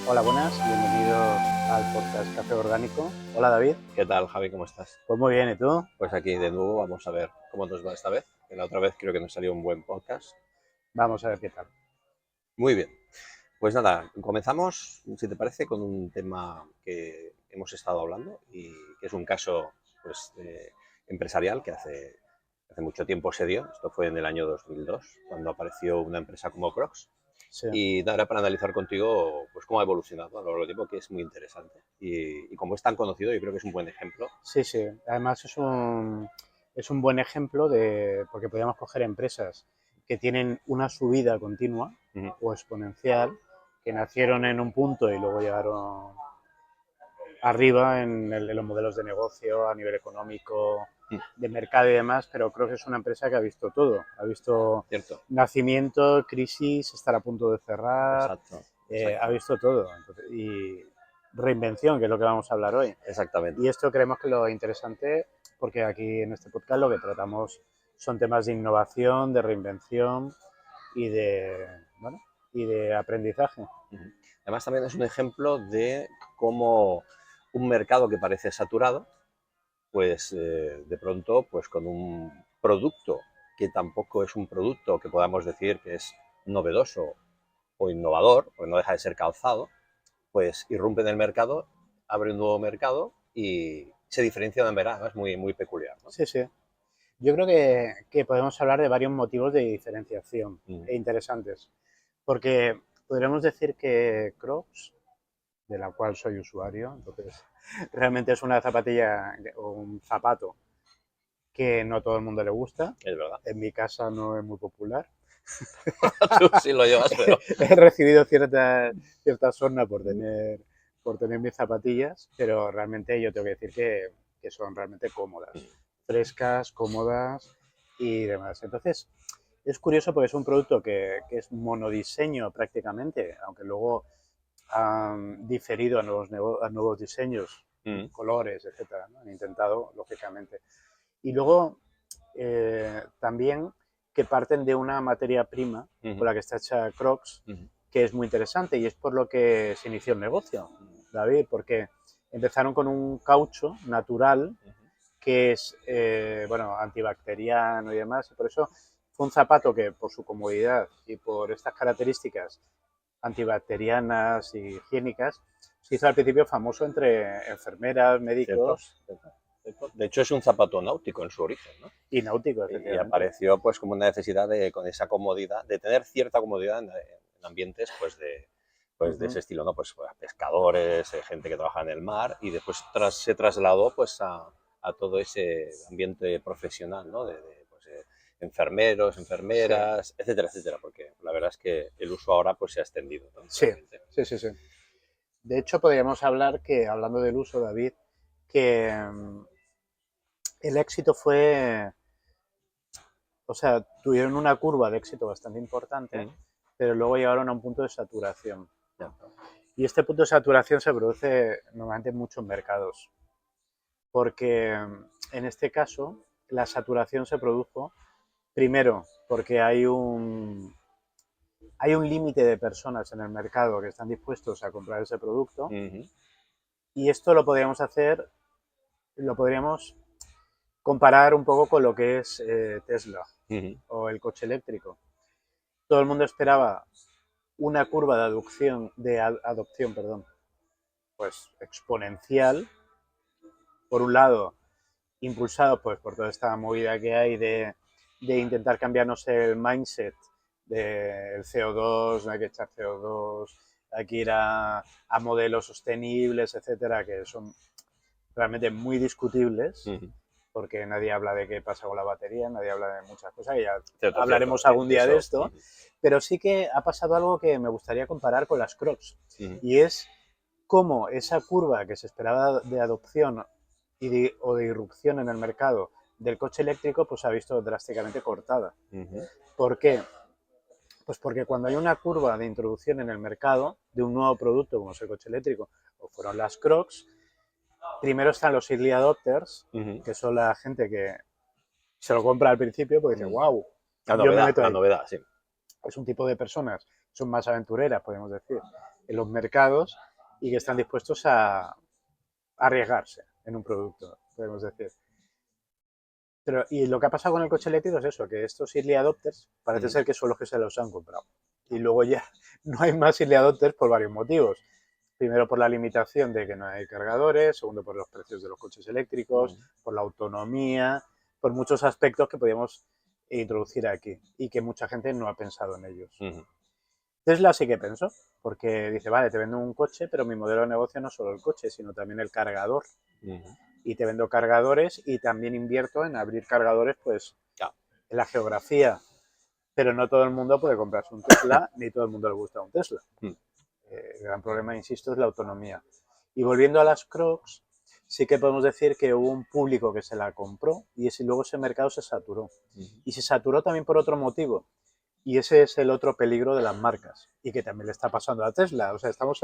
Hola, buenas, bienvenidos al podcast Café Orgánico. Hola, David. ¿Qué tal, Javi? ¿Cómo estás? Pues muy bien, ¿y tú? Pues aquí de nuevo vamos a ver cómo nos va esta vez. Que la otra vez creo que nos salió un buen podcast. Vamos a ver qué tal. Muy bien. Pues nada, comenzamos, si te parece, con un tema que hemos estado hablando y que es un caso pues, empresarial que hace mucho tiempo se dio. Esto fue en el año 2002, cuando apareció una empresa como Crocs. Sí, Y nada, era para analizar contigo pues, cómo ha evolucionado a lo largo del tiempo, que es muy interesante. Y como es tan conocido, yo creo que es un buen ejemplo. sí, sí. Además es un buen ejemplo porque podríamos coger empresas que tienen una subida continua Ujú. o exponencial, que nacieron en un punto y luego llegaron arriba en los modelos de negocio, a nivel económico, Mm. de mercado y demás, pero creo que es una empresa que ha visto todo. Ha visto Cierto. nacimiento, crisis, estar a punto de cerrar, Exacto, ha exacto. visto todo. Y reinvención, que es lo que vamos a hablar hoy. Exactamente. Y esto creemos que lo interesante, porque aquí en este podcast lo que tratamos son temas de innovación, de reinvención y bueno, y de aprendizaje. Ujú. Además, también es un ejemplo de cómo un mercado que parece saturado, pues de pronto, pues con un producto que tampoco es un producto que podamos decir que es novedoso o innovador, porque no deja de ser calzado, pues irrumpe en el mercado, abre un nuevo mercado y se diferencia de manera además muy, muy peculiar, ¿no? Sí, sí. Yo creo que podemos hablar de varios motivos de diferenciación Mm. e interesantes, porque podríamos decir que Crocs, de la cual soy usuario, entonces realmente es una zapatilla o un zapato que no todo el mundo le gusta. Es verdad. En mi casa no es muy popular. Tú sí lo llevas, pero... He recibido cierta sorna por tener mis zapatillas, pero realmente yo tengo que decir que son realmente cómodas, frescas, cómodas y demás. Entonces, es curioso porque es un producto que es monodiseño prácticamente, aunque luego han diferido a nuevos diseños, Mm. colores, etcétera, ¿no? Han intentado, lógicamente. Y luego también que parten de una materia prima con Ujú. la que está hecha Crocs, Ujú. que es muy interesante y es por lo que se inició el negocio, David, porque empezaron con un caucho natural Ujú. que es, bueno, antibacteriano y demás, y por eso fue un zapato que por su comodidad y por estas características antibacterianas y higiénicas, se hizo al principio famoso entre enfermeras, Cierto, médicos cierto, cierto. De hecho, es un zapato náutico en su origen, ¿no? y náuticos, Y efectivamente. apareció pues como una necesidad de, con esa comodidad, de tener cierta comodidad en ambientes pues de Uh-huh. ese estilo, ¿no? Pues pescadores, gente que trabaja en el mar y después se trasladó pues a todo ese ambiente profesional, ¿no? Pues, enfermeros, Sí, enfermeras, etcétera, etcétera, porque la verdad es que el uso ahora pues se ha extendido, ¿no? sí, Realmente. sí, sí, sí. De hecho, podríamos hablar que, hablando del uso, David, que el éxito fue, o sea, tuvieron una curva de éxito bastante importante, Mm. pero luego llegaron a un punto de saturación. Ya. Y este punto de saturación se produce normalmente en muchos mercados, porque en este caso la saturación se produjo primero porque hay un límite de personas en el mercado que están dispuestos a comprar ese producto, Ujú. y esto lo podríamos comparar un poco con lo que es Tesla Ujú. o el coche eléctrico. Todo el mundo esperaba una curva de adopción, perdón, pues exponencial, por un lado, impulsado pues por toda esta movida que hay de intentar cambiarnos el mindset del CO2, no hay que echar CO2, hay que ir a modelos sostenibles, etcétera, que son realmente muy discutibles, Ujú. porque nadie habla de qué pasa con la batería, nadie habla de muchas cosas, y ya Cierto, cierto. hablaremos algún De día de eso. esto, Ujú. pero sí que ha pasado algo que me gustaría comparar con las Crocs, Ujú. y es cómo esa curva que se esperaba de adopción o de irrupción en el mercado del coche eléctrico pues se ha visto drásticamente cortada. Ujú. ¿Por qué? Pues porque cuando hay una curva de introducción en el mercado de un nuevo producto como es el coche eléctrico o fueron las Crocs, primero están los early adopters, Ujú. que son la gente que se lo compra al principio porque dice, Mm. wow, yo me meto La ahí. novedad, sí. Es un tipo de personas, son más aventureras, podemos decir, en los mercados y que están dispuestos a arriesgarse en un producto, podemos decir. Pero, y lo que ha pasado con el coche eléctrico es eso, que estos early adopters parece ser que son los que se los han comprado. Y luego ya no hay más early adopters por varios motivos. Primero por la limitación de que no hay cargadores, segundo por los precios de los coches eléctricos, por la autonomía, por muchos aspectos que podríamos introducir aquí y que mucha gente no ha pensado en ellos. Tesla sí que pensó, porque dice, vale, te vendo un coche, pero mi modelo de negocio no es solo el coche, sino también el cargador. Y te vendo cargadores y también invierto en abrir cargadores, pues, en la geografía. Pero no todo el mundo puede comprarse un Tesla, ni todo el mundo le gusta un Tesla. El gran problema, insisto, es la autonomía. Y volviendo a las Crocs, sí que podemos decir que hubo un público que se la compró y luego ese mercado se saturó. Y se saturó también por otro motivo. Y ese es el otro peligro de las marcas y que también le está pasando a Tesla. O sea, estamos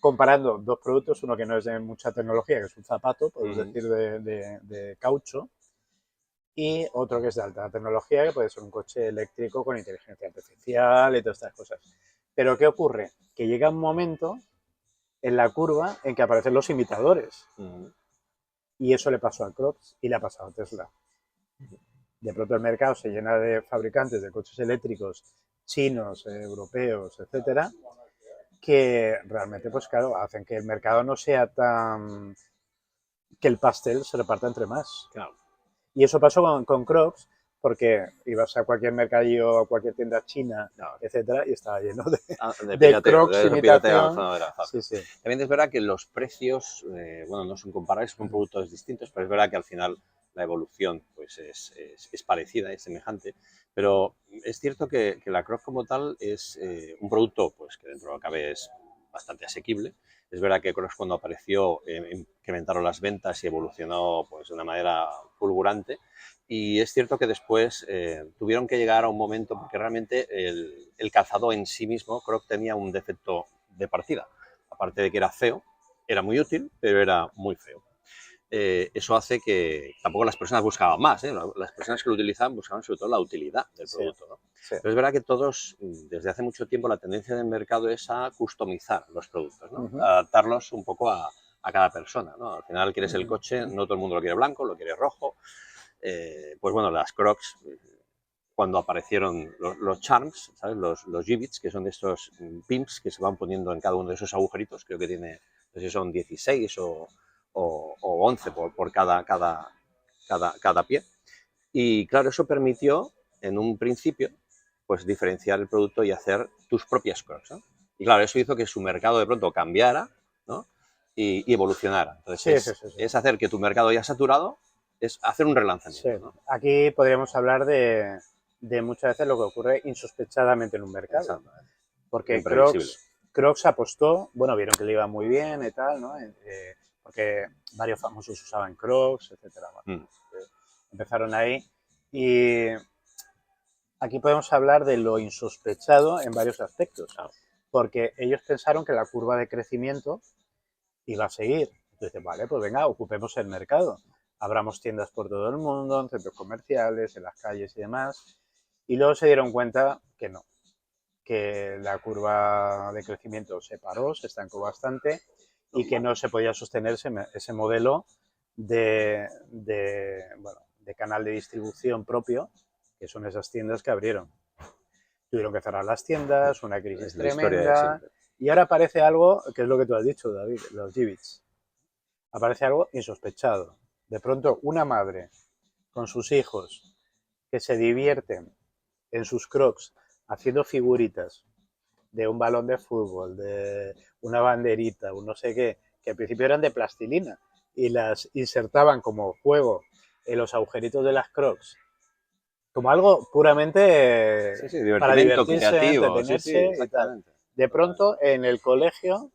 comparando dos productos, uno que no es de mucha tecnología, que es un zapato, podemos decir, de caucho, y otro que es de alta tecnología, que puede ser un coche eléctrico con inteligencia artificial y todas estas cosas. Pero ¿qué ocurre? Que llega un momento en la curva en que aparecen los imitadores. Y eso le pasó a Crocs y le ha pasado a Tesla. De pronto el mercado se llena de fabricantes de coches eléctricos chinos, europeos, etcétera, que realmente, pues claro, hacen que el mercado no sea tan... que el pastel se reparta entre más. Claro. Y eso pasó con Crocs, porque ibas a cualquier mercadillo, a cualquier tienda china, etcétera, y estaba lleno de Crocs imitación. Sí, sí. También es verdad que los precios, bueno, no son comparables, son productos distintos, pero es verdad que al final la evolución pues es parecida, es semejante, pero es cierto que la Croc como tal es un producto pues que dentro de lo que cabe es bastante asequible. Es verdad que Crocs cuando apareció incrementaron las ventas y evolucionó pues, de una manera fulgurante. Y es cierto que después tuvieron que llegar a un momento, porque realmente el calzado en sí mismo, Crocs tenía un defecto de partida. Aparte de que era feo, era muy útil, pero era muy feo. Eso hace que tampoco las personas buscaban más, ¿eh? Las personas que lo utilizaban buscaban sobre todo la utilidad del producto, ¿no? Sí. Pero es verdad que todos, desde hace mucho tiempo, la tendencia del mercado es a customizar los productos, ¿no? Adaptarlos un poco a cada persona, ¿no? Al final quieres el coche, no todo el mundo lo quiere blanco, lo quiere rojo. Pues bueno, las Crocs, cuando aparecieron los Charms, ¿sabes? Los Jibbitz, que son de estos pimps que se van poniendo en cada uno de esos agujeritos, creo que tiene, no sé si son 16 o 11 por cada pie. Y claro, eso permitió, en un principio, pues diferenciar el producto y hacer tus propias Crocs, ¿no? Y claro, eso hizo que su mercado de pronto cambiara, ¿no? y evolucionara. Entonces, sí. Es hacer que tu mercado ya saturado, es hacer un relanzamiento. Sí. ¿No? Aquí podríamos hablar de muchas veces lo que ocurre insospechadamente en un mercado. Porque Crocs apostó, bueno, vieron que le iba muy bien y tal, ¿no? Porque varios famosos usaban Crocs, etcétera. Bueno, empezaron ahí y aquí podemos hablar de lo insospechado en varios aspectos, porque ellos pensaron que la curva de crecimiento iba a seguir. Entonces, vale, pues venga, ocupemos el mercado. Abramos tiendas por todo el mundo, en centros comerciales, en las calles y demás. Y luego se dieron cuenta que no, que la curva de crecimiento se paró, se estancó bastante y que no se podía sostener ese modelo de canal de distribución propio, que son esas tiendas que abrieron. Tuvieron que cerrar las tiendas, una crisis tremenda, y ahora aparece algo, que es lo que tú has dicho, David, los Jibbitz. Aparece algo insospechado. De pronto, una madre con sus hijos que se divierten en sus Crocs haciendo figuritas de un balón de fútbol, de una banderita, un no sé qué, que al principio eran de plastilina y las insertaban como juego en los agujeritos de las Crocs, como algo puramente para divertirse, creativo, entretenerse y tal. De pronto, en el colegio,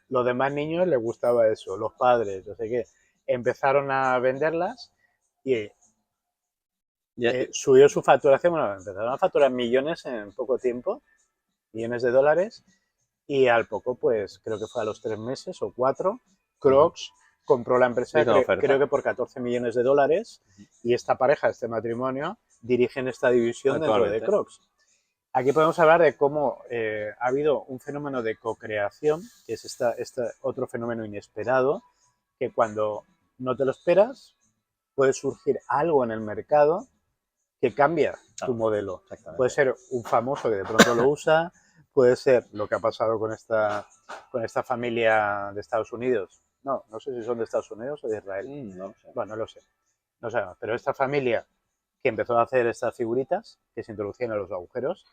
los demás niños les gustaba eso, los padres, no sé qué, empezaron a venderlas y subió su facturación, bueno, empezaron a facturar millones en poco tiempo, millones de dólares, y al poco, pues creo que fue a los 3 meses o 4, Crocs compró la empresa, creo que por 14 millones de dólares, y esta pareja, este matrimonio, dirigen esta división dentro de Crocs. Aquí podemos hablar de cómo ha habido un fenómeno de co-creación, que es este otro fenómeno inesperado, que cuando no te lo esperas, puede surgir algo en el mercado que cambia tu modelo. Puede ser un famoso que de pronto lo usa, puede ser lo que ha pasado con esta familia de Estados Unidos. No sé si son de Estados Unidos o de Israel. No lo sé. Bueno, no lo sé. No sabemos, pero esta familia que empezó a hacer estas figuritas que se introducían en los agujeros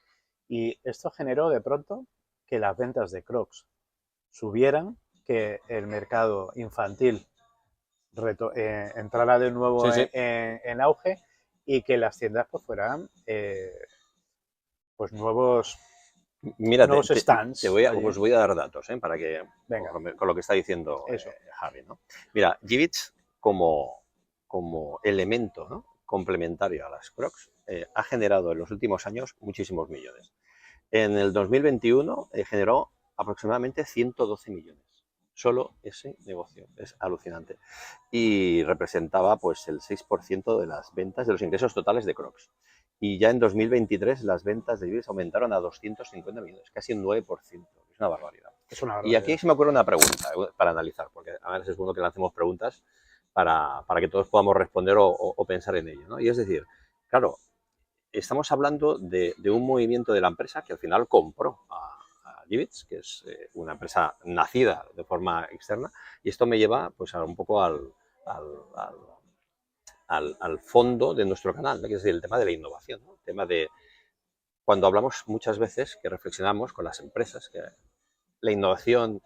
y esto generó de pronto que las ventas de Crocs subieran, que el mercado infantil entrara de nuevo Sí, sí. en auge y que las tiendas pues fueran pues nuevos Mira, stands. os voy a dar datos para que, Venga. con lo que está diciendo Eso. Javi, ¿no? Mira, Jibbitz como elemento, ¿no?, complementario a las Crocs ha generado en los últimos años muchísimos millones. En el 2021 generó aproximadamente 112 millones. Solo ese negocio. Es alucinante. Y representaba pues el 6% de las ventas, de los ingresos totales de Crocs. Y ya en 2023 las ventas de Jibbitz aumentaron a 250 millones, casi un 9%. Es una barbaridad. Es una barbaridad. Y aquí se me ocurre una pregunta para analizar, porque a veces es bueno que lancemos preguntas para que todos podamos responder o pensar en ello, ¿no? Y es decir, claro, estamos hablando de un movimiento de la empresa que al final compró a Jibbitz, que es una empresa nacida de forma externa, y esto me lleva pues un poco al fondo de nuestro canal, ¿no?, que es el tema de la innovación, ¿no? El tema de cuando hablamos muchas veces, que reflexionamos con las empresas, que la innovación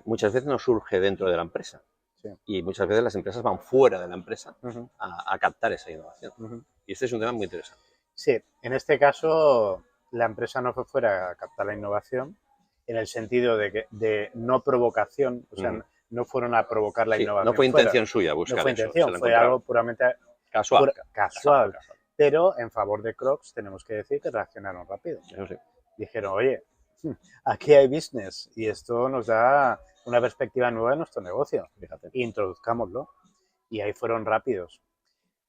muchas veces no surge dentro de la empresa. Sí. Y muchas veces las empresas van fuera de la empresa a captar esa innovación. Y este es un tema muy interesante. Sí, en este caso la empresa no fue fuera a captar la innovación en el sentido de no provocación, o sea, no fueron a provocar la innovación. No fue intención suya buscar no fue eso. Intención, fue algo puramente casual. Pero en favor de Crocs tenemos que decir que reaccionaron rápido. Eso sí. Dijeron, oye, aquí hay business y esto nos da una perspectiva nueva de nuestro negocio. Fíjate. Introduzcámoslo. Y ahí fueron rápidos.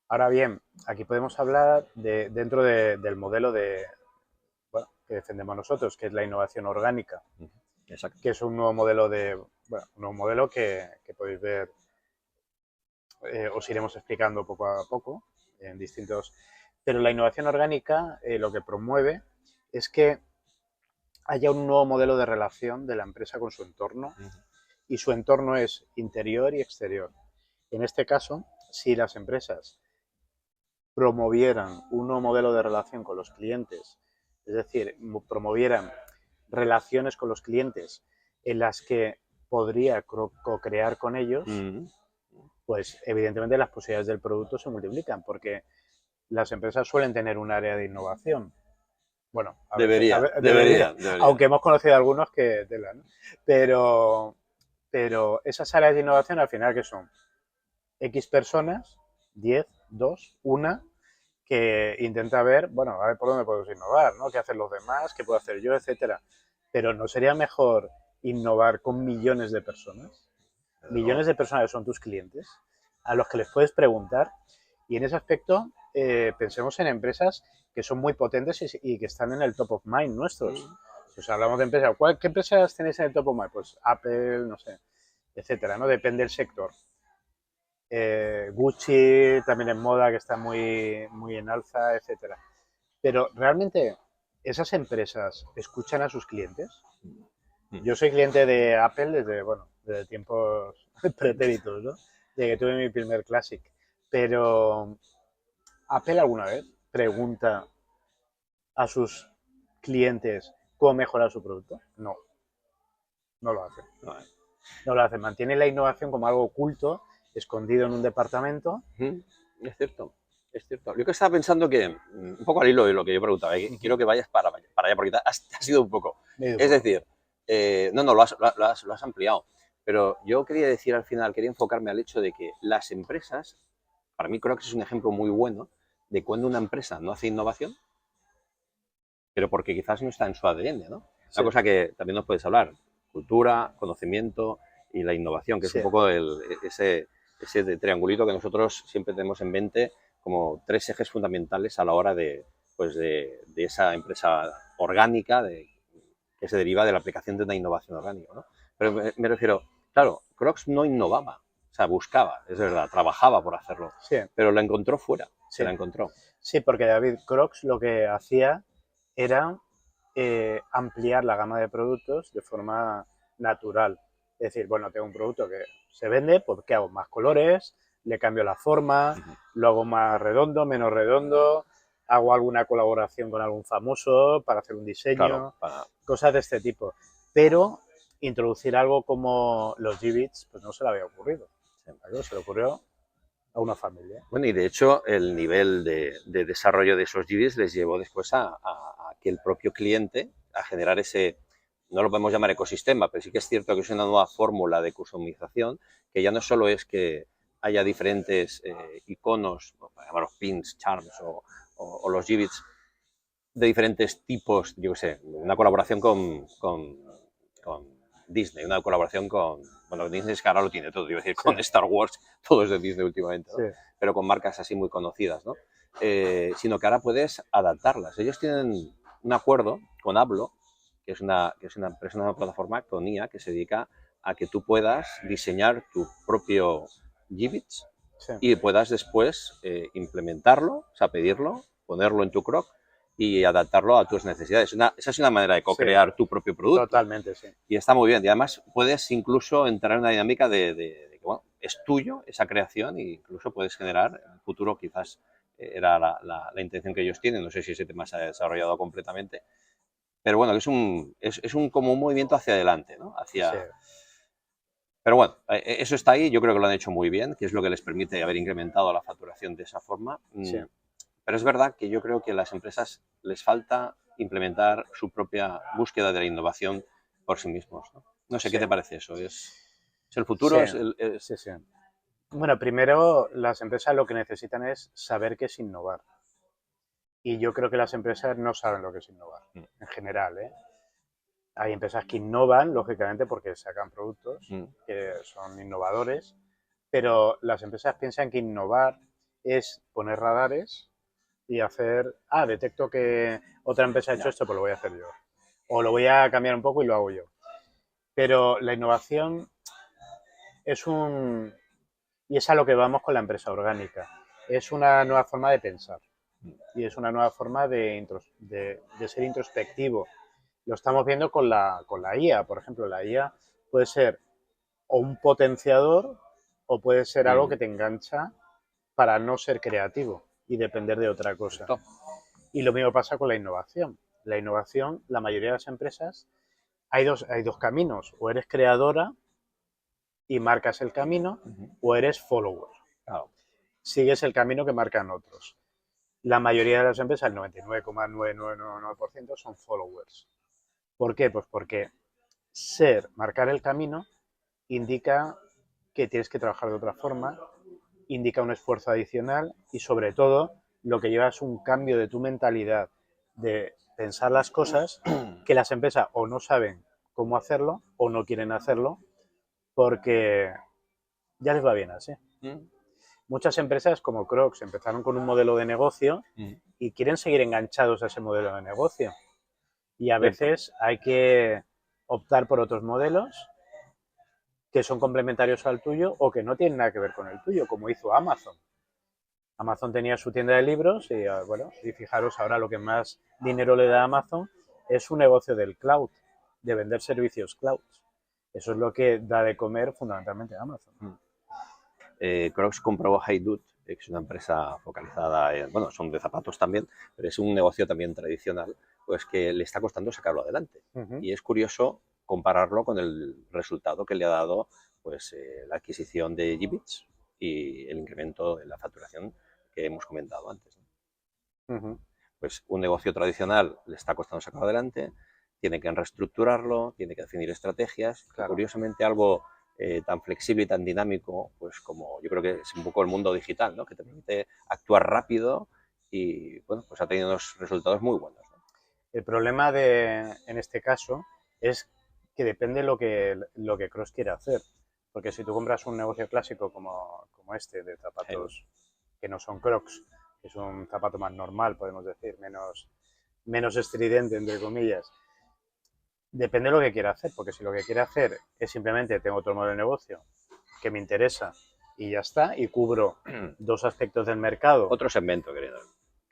Ahora bien, aquí podemos hablar dentro del modelo que defendemos nosotros, que es la innovación orgánica. Exacto. Que es un nuevo modelo que podéis ver, os iremos explicando poco a poco en distintos. Pero la innovación orgánica lo que promueve es que haya un nuevo modelo de relación de la empresa con su entorno y su entorno es interior y exterior. En este caso, si las empresas promovieran un nuevo modelo de relación con los clientes, es decir, promovieran relaciones con los clientes en las que podría co-crear con ellos, pues evidentemente las posibilidades del producto se multiplican, porque las empresas suelen tener un área de innovación. Bueno, debería. Aunque hemos conocido algunos que tela, ¿no? Pero esas áreas de innovación al final, ¿qué son? X personas, 10, 2, 1, que intenta ver, bueno, a ver por dónde podemos innovar, ¿no? ¿Qué hacen los demás? ¿Qué puedo hacer yo? Etcétera. Pero ¿no sería mejor innovar con millones de personas? Millones de personas son tus clientes, a los que les puedes preguntar. Y en ese aspecto, pensemos en empresas que son muy potentes y que están en el top of mind nuestros. Pues hablamos de empresas. ¿Qué empresas tenéis en el top of mind? Pues Apple, no sé, etcétera, ¿no? Depende del sector. Gucci también en moda, que está muy, muy en alza, etcétera. Pero realmente, ¿esas empresas escuchan a sus clientes? Yo soy cliente de Apple desde tiempos pretéritos, ¿no? Desde que tuve mi primer Classic. Pero ¿Apple alguna vez pregunta a sus clientes cómo mejorar su producto? No. No lo hace. No lo hace. Mantiene la innovación como algo oculto, escondido en un departamento. Es cierto. Es cierto. Yo que estaba pensando que, un poco al hilo de lo que yo preguntaba, quiero que vayas para allá, porque ha sido un poco. Es decir, lo has ampliado. Pero yo quería decir al final, quería enfocarme al hecho de que las empresas, para mí creo que es un ejemplo muy bueno de cuando una empresa no hace innovación, pero porque quizás no está en su ADN, ¿no? Sí. Una cosa que también nos puedes hablar, cultura, conocimiento y la innovación, que es un poco ese triangulito que nosotros siempre tenemos en mente como 3 ejes fundamentales a la hora de pues de esa empresa orgánica que se deriva de la aplicación de una innovación orgánica, ¿no? Pero me refiero, claro, Crocs no innovaba, o sea, buscaba, es verdad, trabajaba por hacerlo, Sí, pero la encontró fuera, se sí. la encontró. Sí, porque David Crocs lo que hacía era ampliar la gama de productos de forma natural. Es decir, bueno, tengo un producto que se vende, pues ¿qué hago? Más colores, le cambio la forma, lo hago más redondo, menos redondo, hago alguna colaboración con algún famoso para hacer un Claro, diseño, cosas de este tipo. Pero introducir algo como los G-Bits, pues no se le había ocurrido. ¿Vale? Se le ocurrió a una familia. bueno, y de hecho el nivel de desarrollo de esos GIVs les llevó después a que el propio cliente, a generar ese, no lo podemos llamar ecosistema, pero sí que es cierto que es una nueva fórmula de customización, que ya no solo es que haya diferentes iconos, para llamarlos pins, charms o los GIVs de diferentes tipos, yo qué sé, una colaboración con Disney, una colaboración con, bueno, Disney es que ahora lo tiene todo, iba a decir, Sí, con Star Wars, todo es de Disney últimamente, ¿no? sí, Pero con marcas así muy conocidas, ¿no? Sino que ahora puedes adaptarlas. Ellos tienen un acuerdo con Hablo, que es una empresa, una plataforma con IA que se dedica a que tú puedas diseñar tu propio Gibbets sí. y puedas después implementarlo, o sea, pedirlo, ponerlo en tu Croc y adaptarlo a tus necesidades. Esa es una manera de Sí, co-crear tu propio producto. totalmente, sí. Y está muy bien. Y además puedes incluso entrar en una dinámica de que, bueno, es tuyo esa creación e incluso puedes generar, en el futuro quizás era la intención que ellos tienen, no sé si ese tema se ha desarrollado completamente, pero bueno, es como un movimiento hacia adelante, ¿no? Sí, Pero bueno, eso está ahí, yo creo que lo han hecho muy bien, que es lo que les permite haber incrementado la facturación de esa forma. sí, Pero es verdad que yo creo que a las empresas les falta implementar su propia búsqueda de la innovación por sí mismos. No sé, sí, ¿qué te parece eso? ¿Es el sí, futuro? sí, sí. Bueno, primero las empresas lo que necesitan es saber qué es innovar. Y yo creo que las empresas no saben lo que es innovar, Mm, en general, ¿eh? Hay empresas que innovan, lógicamente, porque sacan productos mm, que son innovadores, pero las empresas piensan que innovar es poner radares y hacer, detecto que otra empresa ha hecho ya, esto, pues lo voy a hacer yo. O lo voy a cambiar un poco y lo hago yo. Pero la innovación es un... Y es a lo que vamos con la empresa orgánica. Es una nueva forma de pensar mm, y es una nueva forma de ser introspectivo. Lo estamos viendo con la IA, por ejemplo. La IA puede ser o un potenciador o puede ser algo mm, que te engancha para no ser creativo y depender de otra cosa. correcto. Y lo mismo pasa con la innovación. La innovación, la mayoría de las empresas, hay dos caminos. O eres creadora y marcas el camino, Ujú, o eres follower. claro, Sigues el camino que marcan otros. La mayoría de las empresas, el 99,9999% son followers. ¿Por qué? Pues porque marcar el camino, indica que tienes que trabajar de otra forma, indica un esfuerzo adicional y sobre todo lo que lleva es un cambio de tu mentalidad, de pensar las cosas que las empresas o no saben cómo hacerlo o no quieren hacerlo porque ya les va bien así. mm, Muchas empresas como Crocs empezaron con un modelo de negocio mm, y quieren seguir enganchados a ese modelo de negocio. Y a sí, veces hay que optar por otros modelos que son complementarios al tuyo o que no tienen nada que ver con el tuyo, como hizo Amazon. Amazon tenía su tienda de libros y, bueno, y fijaros ahora lo que más dinero le da a Amazon es su negocio del cloud, de vender servicios cloud. Eso es lo que da de comer fundamentalmente a Amazon. mm. Crocs compró Haidut, que es una empresa focalizada en, bueno, son de zapatos también, pero es un negocio también tradicional, pues que le está costando sacarlo adelante. Uh -huh. Y es curioso compararlo con el resultado que le ha dado pues, la adquisición de Gibbets y el incremento en la facturación que hemos comentado antes, ¿no? Uh -huh. Pues un negocio tradicional le está costando sacarlo adelante, tiene que reestructurarlo, tiene que definir estrategias, y Claro. curiosamente algo tan flexible y tan dinámico, pues como yo creo que es un poco el mundo digital, ¿no? Que te permite actuar rápido y, bueno, pues ha tenido unos resultados muy buenos, ¿no? El problema en este caso es que depende lo que Cross quiere hacer. Porque si tú compras un negocio clásico como este, de Haidut. zapatos que no son Crocs, Es un zapato más normal, podemos decir, menos estridente, entre comillas. Depende de lo que quiera hacer, porque si lo que quiere hacer es simplemente tengo otro modelo de negocio que me interesa y ya está, y cubro dos aspectos del mercado. Otro segmento, querido.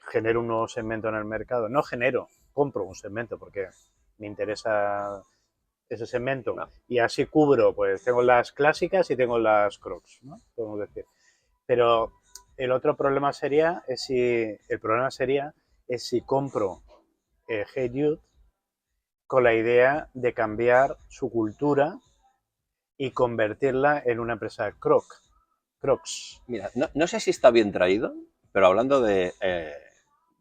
Genero un nuevo segmento en el mercado. No genero, compro un segmento porque me interesa ese segmento. No. Y así cubro, pues tengo las clásicas y tengo las Crocs, ¿no? Podemos decir. Pero el otro problema sería es si compro Hey Dude con la idea de cambiar su cultura y convertirla en una empresa Crocs. Mira, no sé si está bien traído, pero hablando de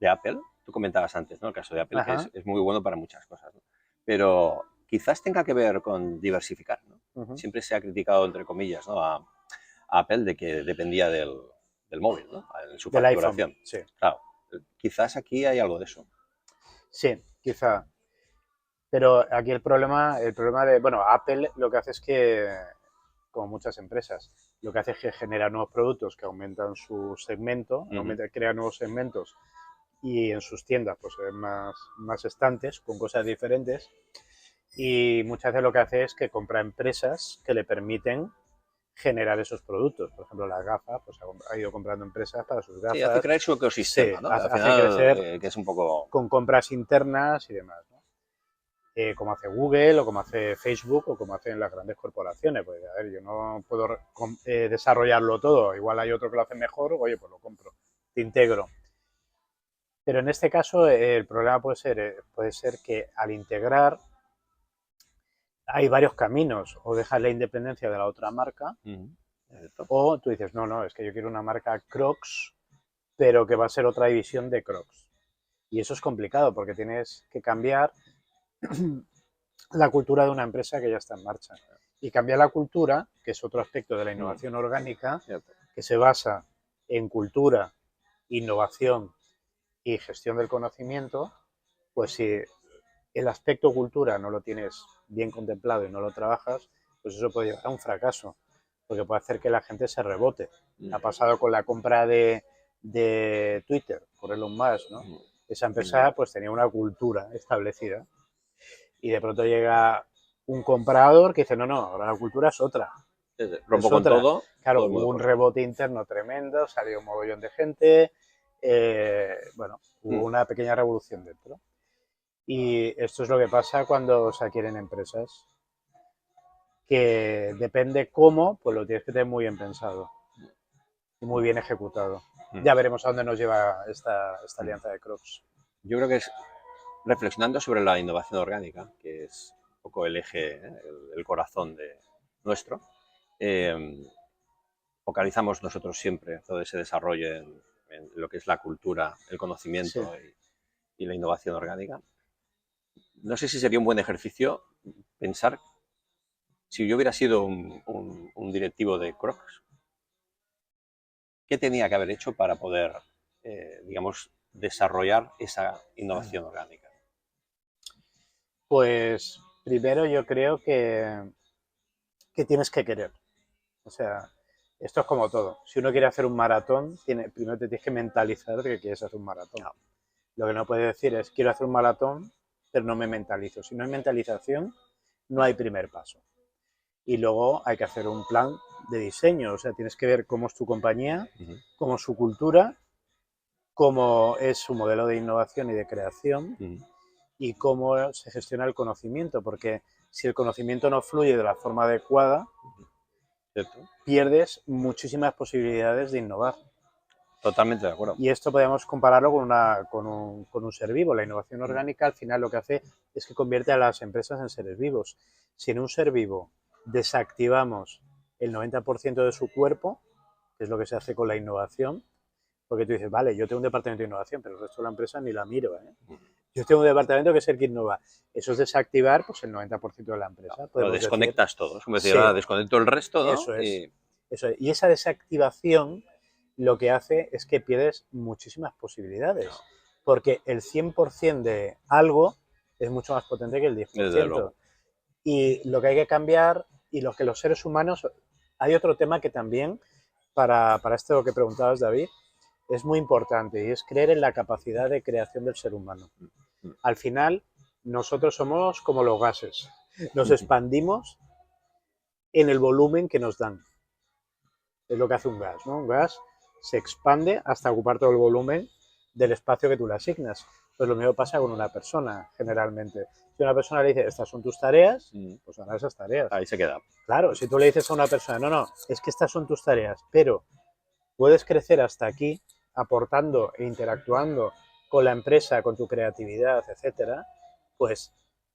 Apple, tú comentabas antes, ¿no? El caso de Apple, que es muy bueno para muchas cosas, ¿no? Pero quizás tenga que ver con diversificar, ¿no? Siempre se ha criticado, entre comillas, ¿no? a Apple de que dependía del móvil, ¿no? En su Del facturación. iPhone, sí. Claro, quizás aquí hay algo de eso. Sí, quizá. Pero aquí el problema de, bueno, Apple lo que hace es que, como muchas empresas, lo que hace es que genera nuevos productos que aumentan su segmento, crea nuevos segmentos y en sus tiendas pues se ven más estantes con cosas diferentes y muchas veces lo que hace es que compra empresas que le permiten generar esos productos. Por ejemplo, las gafas, pues ha ido comprando empresas para sus gafas. Sí, hace crear su ecosistema, sí, ¿no? Al hace final, crecer que es un poco... con compras internas y demás, ¿no? Como hace Google o como hace Facebook o como hacen las grandes corporaciones. Pues, a ver, yo no puedo desarrollarlo todo. Igual hay otro que lo hace mejor, oye, pues lo compro, te integro. Pero en este caso el problema puede ser que al integrar hay varios caminos. O dejas la independencia de la otra marca o tú dices, no, es que yo quiero una marca Crocs, pero que va a ser otra división de Crocs. Y eso es complicado porque tienes que cambiar la cultura de una empresa que ya está en marcha. Y cambiar la cultura, que es otro aspecto de la innovación orgánica, que se basa en cultura, innovación y gestión del conocimiento, pues si el aspecto cultura no lo tienes bien contemplado y no lo trabajas, pues eso puede llevar a un fracaso, porque puede hacer que la gente se rebote. Ha pasado con la compra de Twitter por Elon Musk, ¿no? Esa empresa pues tenía una cultura establecida y de pronto llega un comprador que dice, no, ahora la cultura es otra. Rompo con todo. Claro, todo hubo un rebote interno tremendo, salió un mogollón de gente, hubo una pequeña revolución dentro. Y esto es lo que pasa cuando se adquieren empresas, que depende cómo, pues lo tienes que tener muy bien pensado y muy bien ejecutado. Ya veremos a dónde nos lleva esta alianza de Crocs. Yo creo que es reflexionando sobre la innovación orgánica, que es un poco el eje, el corazón de nuestro. Focalizamos nosotros siempre todo ese desarrollo en lo que es la cultura, el conocimiento y la innovación orgánica. No sé si sería un buen ejercicio pensar si yo hubiera sido un directivo de Crocs, ¿qué tenía que haber hecho para poder, digamos, desarrollar esa innovación orgánica? Pues primero yo creo que tienes que querer. O sea, esto es como todo. Si uno quiere hacer un maratón, primero te tienes que mentalizar de que quieres hacer un maratón. No. Lo que no puedes decir es, quiero hacer un maratón, pero no me mentalizo. Si no hay mentalización, no hay primer paso. Y luego hay que hacer un plan de diseño. O sea, tienes que ver cómo es tu compañía, cómo es su cultura, cómo es su modelo de innovación y de creación y cómo se gestiona el conocimiento. Porque si el conocimiento no fluye de la forma adecuada, pierdes muchísimas posibilidades de innovar. Totalmente de acuerdo. Y esto podemos compararlo con un ser vivo. La innovación orgánica al final lo que hace es que convierte a las empresas en seres vivos. Si en un ser vivo desactivamos el 90% de su cuerpo, que es lo que se hace con la innovación, porque tú dices, vale, yo tengo un departamento de innovación, pero el resto de la empresa ni la miro, ¿eh? Yo tengo un departamento que es el que innova. Eso es desactivar pues, el 90% de la empresa. Lo desconectas todo. Es como decir, desconecto el resto, ¿no? Eso es. Y esa desactivación lo que hace es que pierdes muchísimas posibilidades. Porque el 100% de algo es mucho más potente que el 10%. Y lo que hay que cambiar, y lo que los seres humanos... Hay otro tema que también, para esto que preguntabas, David, es muy importante y es creer en la capacidad de creación del ser humano. Al final, nosotros somos como los gases. Nos expandimos en el volumen que nos dan. Es lo que hace un gas, ¿no? Un gas se expande hasta ocupar todo el volumen del espacio que tú le asignas. Pues lo mismo pasa con una persona, generalmente. Si una persona le dice, estas son tus tareas, pues hará esas tareas. Ahí se queda. Claro, si tú le dices a una persona, no, es que estas son tus tareas, pero puedes crecer hasta aquí aportando e interactuando con la empresa, con tu creatividad, etcétera, pues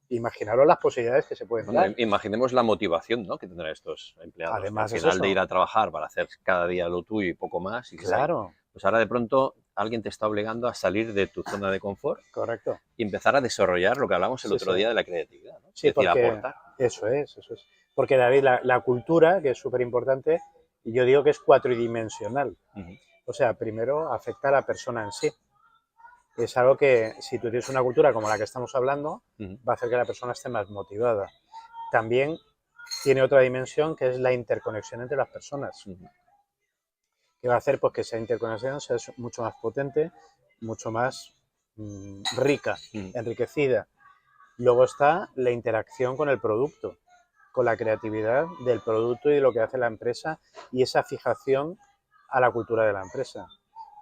imaginaros las posibilidades que se pueden Bueno, dar. imaginemos la motivación, ¿no?, que tendrán estos empleados. Además Al es final de eso. ir a trabajar para hacer cada día lo tuyo y poco más, y Claro. pues ahora de pronto alguien te está obligando a salir de tu zona de confort Correcto. y empezar a desarrollar lo que hablamos el Sí, otro sí. día de la creatividad, ¿no? Es Sí, decir, porque aportar. eso es, eso es. Porque David, la cultura, que es súper importante, yo digo que es cuatridimensional. O sea, primero afecta a la persona en sí. Es algo que, si tú tienes una cultura como la que estamos hablando, va a hacer que la persona esté más motivada. También tiene otra dimensión que es la interconexión entre las personas, que va a hacer pues, que esa interconexión sea mucho más potente, mucho más rica, enriquecida. Luego está la interacción con el producto, con la creatividad del producto y de lo que hace la empresa y esa fijación a la cultura de la empresa.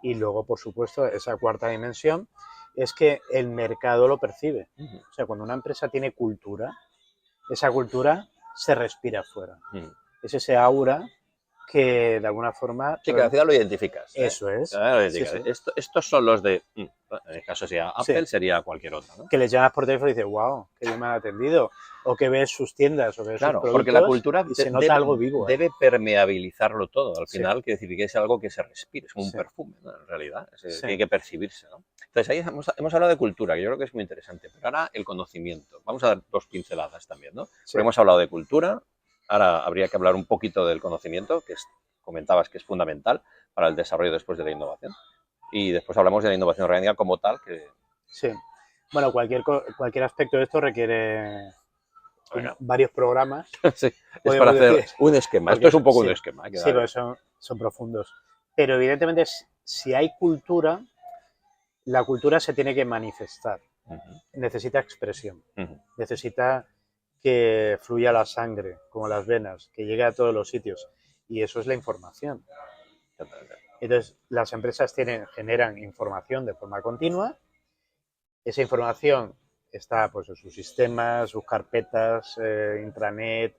Y luego, por supuesto, esa cuarta dimensión es que el mercado lo percibe. O sea, cuando una empresa tiene cultura, esa cultura se respira afuera. Es ese aura que de alguna forma... Sí, que al final lo identificas. Eso es. Lo Sí, identificas. sí. Estos son los de... En el caso sería Apple, Sí. sería cualquier otra, ¿no? Que les llamas por teléfono y dices, wow, que bien me han atendido. O que ves sus tiendas o que ves sus Claro, productos porque la cultura y se nota algo vivo ahí. debe permeabilizarlo todo. Al Sí. final, quiere decir que es algo que se respira, es como un Sí. perfume, ¿no? En realidad, Sí. tiene que percibirse, ¿no? Entonces, ahí hemos hablado de cultura, que yo creo que es muy interesante. Pero ahora el conocimiento. Vamos a dar dos pinceladas también, ¿no? Sí. Porque hemos hablado de cultura, ahora habría que hablar un poquito del conocimiento, que comentabas que es fundamental para el desarrollo después de la innovación. Y después hablamos de la innovación orgánica como tal, que... Sí. Bueno, cualquier aspecto de esto requiere varios programas. Sí, es para hacer decir, un esquema. porque, Esto es un poco sí, un esquema. sí, porque son profundos. Pero evidentemente, si hay cultura, la cultura se tiene que manifestar. Necesita expresión. Necesita que fluya la sangre, como las venas, que llegue a todos los sitios. Y eso es la información. Entonces, las empresas generan información de forma continua. Esa información está pues, en sus sistemas, sus carpetas, intranet,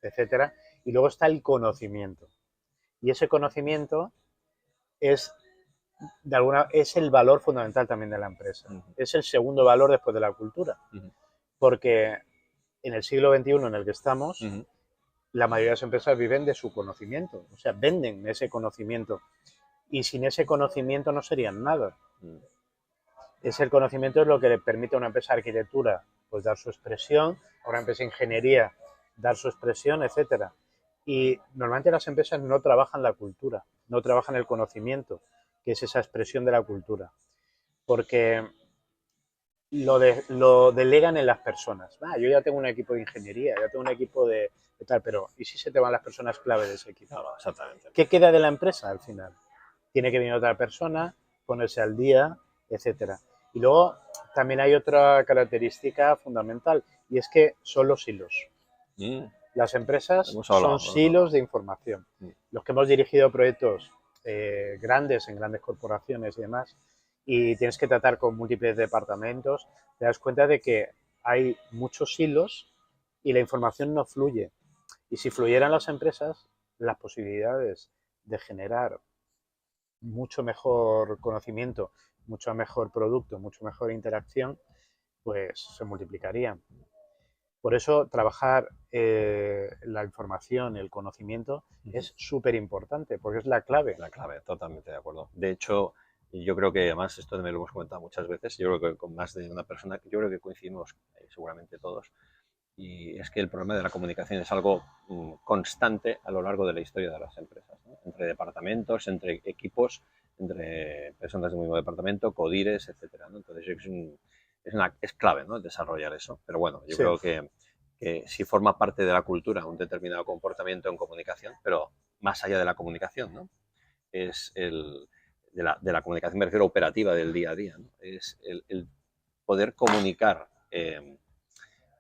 etcétera. Y luego está el conocimiento. Y ese conocimiento es el valor fundamental también de la empresa. Es el segundo valor después de la cultura. Porque en el siglo XXI en el que estamos, la mayoría de las empresas viven de su conocimiento. O sea, venden ese conocimiento. Y sin ese conocimiento no serían nada. Ese conocimiento es lo que le permite a una empresa de arquitectura pues, dar su expresión, a una empresa de ingeniería dar su expresión, etcétera. Y normalmente las empresas no trabajan la cultura, no trabajan el conocimiento, que es esa expresión de la cultura. Porque lo delegan en las personas. Yo ya tengo un equipo de ingeniería, ya tengo un equipo de tal, pero ¿y si se te van las personas clave de ese equipo? No, exactamente. ¿Qué queda de la empresa al final? Tiene que venir otra persona, ponerse al día, etcétera. Y luego también hay otra característica fundamental y es que son los hilos. Las empresas son silos de información. Los que hemos dirigido proyectos grandes en grandes corporaciones y demás, y tienes que tratar con múltiples departamentos, te das cuenta de que hay muchos hilos y la información no fluye. Y si fluyeran las empresas, las posibilidades de generar mucho mejor conocimiento, mucho mejor producto, mucho mejor interacción, pues se multiplicarían. Por eso trabajar la información, el conocimiento, es súper importante, porque es la clave. La clave, totalmente de acuerdo. De hecho, yo creo que además, esto me lo hemos comentado muchas veces, yo creo que con más de una persona, yo creo que coincidimos seguramente todos, y es que el problema de la comunicación es algo constante a lo largo de la historia de las empresas, ¿no? Entre departamentos, entre equipos, entre personas del mismo departamento, codires, etcétera, ¿no? Entonces es clave, ¿no?, desarrollar eso. Pero bueno, yo creo que sí forma parte de la cultura un determinado comportamiento en comunicación, pero más allá de la comunicación, ¿no?, es de la comunicación, me refiero operativa del día a día, ¿no? Es el poder comunicar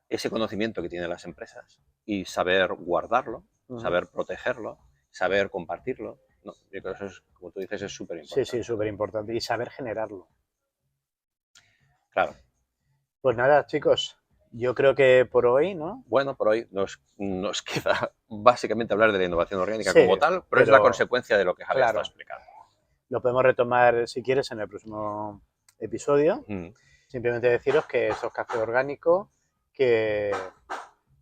ese conocimiento que tienen las empresas y saber guardarlo, saber protegerlo, saber compartirlo. No, yo creo que eso es, como tú dices, es súper Sí, importante. sí, súper importante. Y saber generarlo. Claro. Pues nada, chicos, yo creo que por hoy, ¿no? Bueno, por hoy nos queda básicamente hablar de la innovación orgánica Sí, como tal, pero es la pero consecuencia de lo que Javier está claro, explicando. lo podemos retomar si quieres en el próximo episodio. Simplemente deciros que esto es café orgánico, que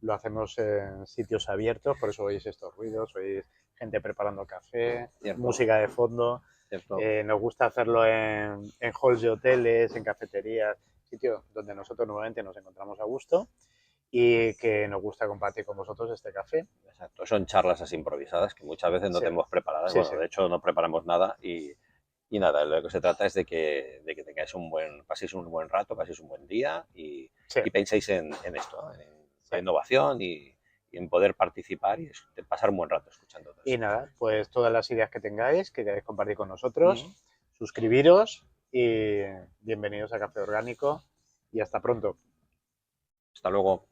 lo hacemos en sitios abiertos, por eso oís estos ruidos, oís gente preparando café, Cierto. música de fondo. Cierto. Nos gusta hacerlo en halls de hoteles, en cafeterías, sitios donde nosotros normalmente nos encontramos a gusto y que nos gusta compartir con vosotros este café. Exacto. Son charlas así improvisadas que muchas veces no Sí. tenemos preparadas. Sí, Bueno, sí. de hecho no preparamos nada y nada, lo que se trata es de que tengáis paséis un buen rato, paséis un buen día Sí. y penséis en esto, ¿no? En la Sí. innovación y en poder participar y pasar un buen rato escuchando todo Y esto. nada, pues todas las ideas que tengáis, que queráis compartir con nosotros, suscribiros y bienvenidos a Café Orgánico y hasta pronto. Hasta luego.